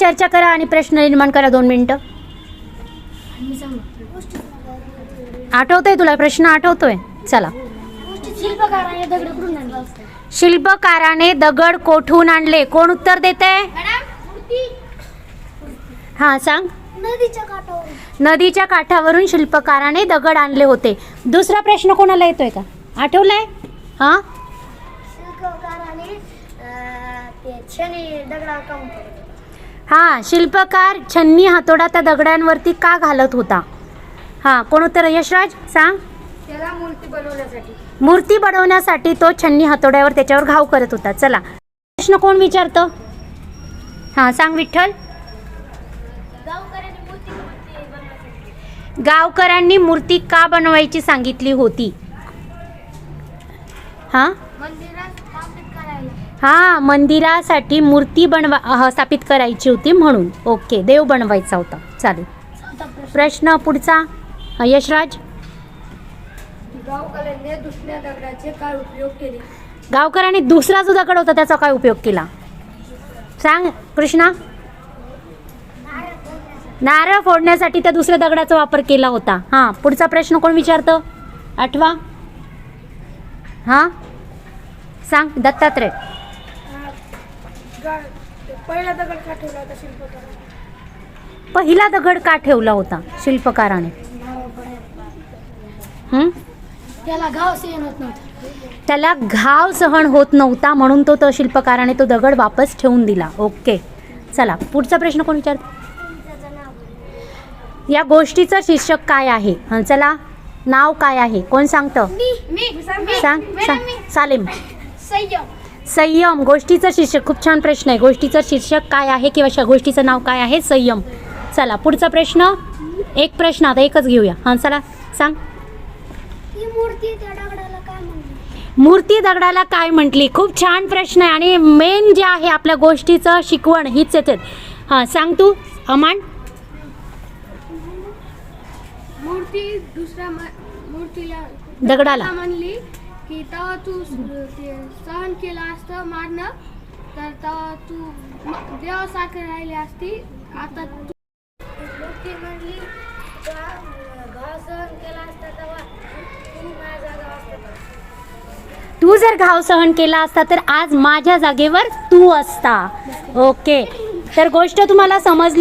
चर्चा करा आणि प्रश्न निर्माण करा. 2 मिनिटं. आठवतोय तुला प्रश्न? आठवतोय? चला. शिल्पकाराने दगड कोठून आणले? कोण उत्तर देते? हा सांग. नदीच्या काठावरून शिल्पकाराने दगड आणले होते. दुसरा प्रश्न कोणाला येतोय का? आठवलाय? हा हा शिल्पकार छन्नी हातोडा त्या दगडांवरती का घालत होता? हा कोण उत्तर? यशराज सांग. त्याला मूर्ती बनवण्यासाठी तो छन्नी हातोड्यावर त्याच्यावर घाव करत होता. चला प्रश्न कोण विचारतं? हा सांग विठ्ठल. गावकऱ्यांनी मूर्ती का बनवायची सांगितली होती? हा हा मंदिरासाठी मूर्ती स्थापित करायची होती म्हणून. ओके, देव बनवायचा होता. चालेल. प्रश्न पुढचा. यशराज. गावकऱ्यांनी दुसऱ्या दगडाचे काय उपयोग केले? गावकऱ्यांनी दुसरा जो दगड होता त्याचा काय उपयोग केला? सांग कृष्णा. नारळ फोडण्यासाठी त्या दुसऱ्या दगडाचा वापर केला होता. हा पुढचा प्रश्न कोण विचारतं? आठवा. हा सांग दत्तात्रय. पहिला दगड का ठेवला होता शिल्पकाराने? पहिला दगड का ठेवला होता शिल्पकाराने? त्याला घाव सहन होत नव्हता. त्याला घाव सहन होत नव्हता म्हणून तो शिल्पकाराने तो दगड वापस ठेवून दिला. ओके चला पुढचा प्रश्न कोण विचारतो? या गोष्टीचं शीर्षक काय आहे? चला नाव काय आहे? कोण सांगतं? सांग सांग. सालेम. संयम. गोष्टीचं शीर्षक. खूप छान प्रश्न आहे. गोष्टीचं शीर्षक काय आहे किंवा गोष्टीचं नाव काय आहे? संयम. चला पुढचा प्रश्न. एक प्रश्न आता एकच घेऊया. हां चला सांग. मूर्ती दगडाला काय म्हटली? खूप छान प्रश्न आहे आणि मेन जे आहे आपल्या गोष्टीचं शिकवण हीच येते. हां सांग तू अमान. मूर्ती दुसऱ्या मूर्तीला दगडाला म्हणली की तेव्हा तू सहन केलं असतं मारणं तर तेव्हा तू देवासारखं राहिली असती. आता मूर्ती म्हणली घाव सहन केला असता तेव्हा तू माझ्या जागा असता. तू जर घाव सहन केला असता तर आज माझ्या जागेवर तू असता. ओके तर गोष्ट तुम्हाला समजली?